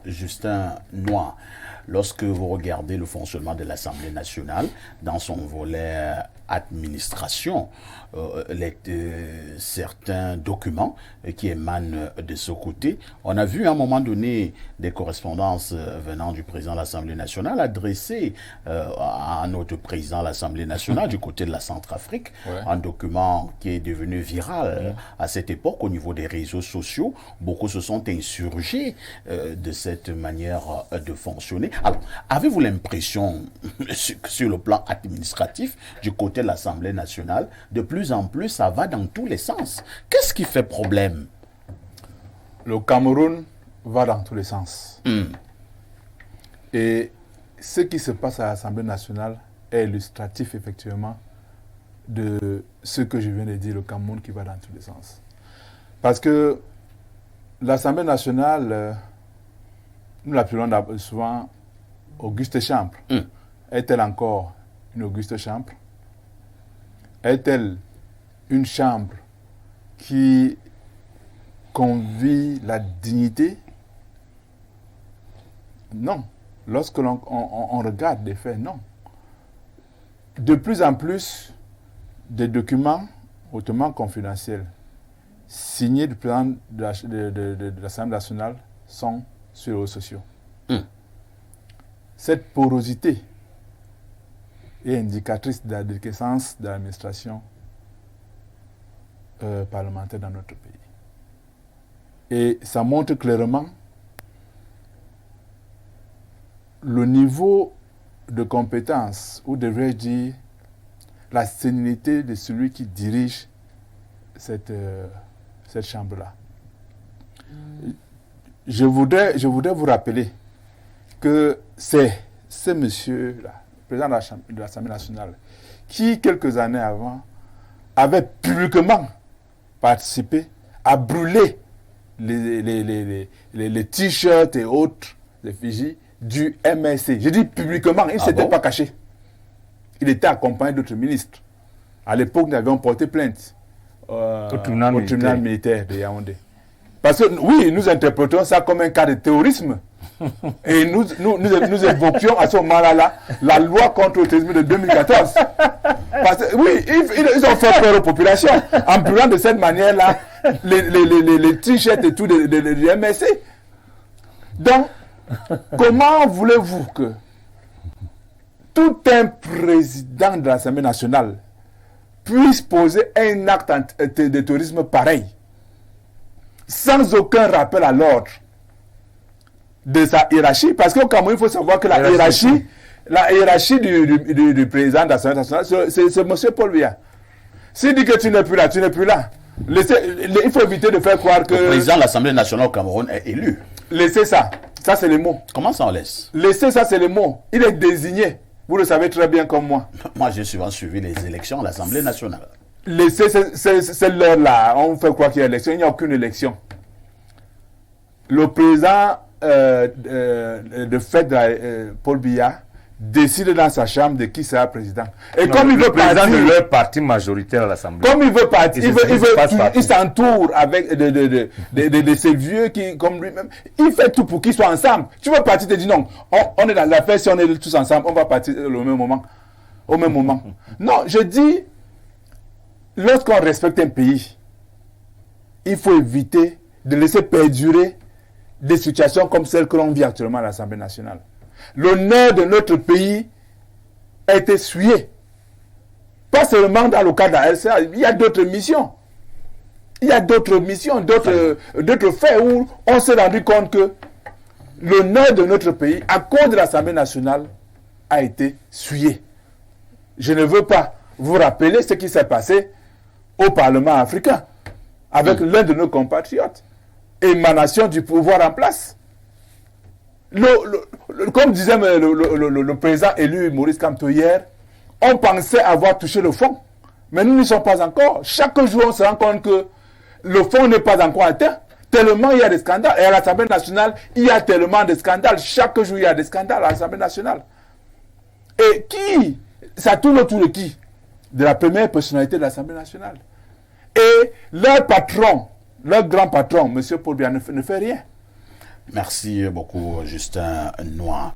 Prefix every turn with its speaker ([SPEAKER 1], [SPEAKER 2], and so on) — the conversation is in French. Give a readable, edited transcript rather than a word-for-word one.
[SPEAKER 1] Justin Noir, lorsque vous regardez le fonctionnement de l'Assemblée nationale dans son volet administration, certains documents qui émanent de ce côté, on a vu à un moment donné des correspondances venant du président de l'Assemblée nationale adressées à notre président de l'Assemblée nationale du côté de la Centrafrique, un document qui est devenu viral à cette époque au niveau des réseaux sociaux. Beaucoup se sont insurgés de cette manière de fonctionner. Alors, avez-vous l'impression, sur le plan administratif, du côté de l'Assemblée nationale, de plus en plus, ça va dans tous les sens? Qu'est-ce qui fait problème?
[SPEAKER 2] Le Cameroun va dans tous les sens. Et ce qui se passe à l'Assemblée nationale est illustratif, effectivement, de ce que je viens de dire, le Cameroun qui va dans tous les sens. Parce que l'Assemblée nationale, nous l'appelons souvent Auguste Chambre. Est-elle encore une Auguste Chambre? Est-elle une chambre qui convie la dignité? Non. Lorsque l'on regarde les faits, non. De plus en plus, des documents hautement confidentiels signés du président de l'Assemblée nationale sont sur les réseaux sociaux. Cette porosité est indicatrice de la décrescence de l'administration parlementaire dans notre pays. Et ça montre clairement le niveau de compétence, ou devrais-je dire la sénilité de celui qui dirige cette chambre-là. Je voudrais vous rappeler que c'est ce monsieur-là, président de l'Assemblée nationale, qui, quelques années avant, avait publiquement participé à brûler les t-shirts et autres effigies du MSC. Je dis publiquement, il ne s'était pas caché. Il était accompagné d'autres ministres. À l'époque, nous avions porté plainte au tribunal militaire de Yaoundé. Parce que, oui, nous interprétons ça comme un cas de terrorisme. Et nous évoquions à ce moment-là la loi contre le terrorisme de 2014. Parce que, oui, ils ont fait peur aux populations en brûlant de cette manière-là les t-shirts et tout de MSC. Donc, comment voulez-vous que tout un président de l'Assemblée nationale puisse poser un acte de terrorisme pareil, sans aucun rappel à l'ordre de sa hiérarchie? Parce qu'au Cameroun, il faut savoir que la hiérarchie du président de l'Assemblée nationale, c'est M. Paul Biya. S'il dit que tu n'es plus là, tu n'es plus là. Il faut éviter de faire croire que...
[SPEAKER 1] Le président de l'Assemblée nationale au Cameroun est élu.
[SPEAKER 2] Laissez ça. Ça, c'est les mots.
[SPEAKER 1] Comment ça on laisse?
[SPEAKER 2] Laissez ça, c'est les mots. Il est désigné. Vous le savez très bien comme moi.
[SPEAKER 1] Moi, j'ai souvent suivi les élections à l'Assemblée nationale.
[SPEAKER 2] Laissez, c'est l'heure-là. On fait quoi qu'il y a élection? Il n'y a aucune élection. Le président de fait Paul Biya décide dans sa chambre de qui sera président. Et
[SPEAKER 3] non,
[SPEAKER 2] comme il veut partir
[SPEAKER 3] de leur parti majoritaire à l'Assemblée.
[SPEAKER 2] Comme il veut partir, il s'entoure avec de ces vieux qui, comme lui-même, il fait tout pour qu'ils soient ensemble. Tu veux partir, tu te dis non, on est dans l'affaire, si on est tous ensemble, on va partir au même moment. Non, je dis, lorsqu'on respecte un pays, il faut éviter de laisser perdurer des situations comme celle que l'on vit actuellement à l'Assemblée nationale. L'honneur de notre pays a été souillé. Pas seulement dans le cas de la RCA, il y a d'autres missions. D'autres faits où on s'est rendu compte que l'honneur de notre pays, à cause de l'Assemblée nationale, a été souillé. Je ne veux pas vous rappeler ce qui s'est passé au Parlement africain avec l'un de nos compatriotes, émanation du pouvoir en place. Comme disait le président élu Maurice Kamto hier, on pensait avoir touché le fond, mais nous n'y sommes pas encore. Chaque jour, on se rend compte que le fond n'est pas encore atteint, tellement il y a des scandales. Et à l'Assemblée nationale, il y a tellement de scandales. Chaque jour, il y a des scandales à l'Assemblée nationale. Et qui? Ça tourne autour de qui? De la première personnalité de l'Assemblée nationale. Et leur patron, leur grand patron, M. Paul Biya, ne fait rien.
[SPEAKER 1] Merci beaucoup, Justin Noir.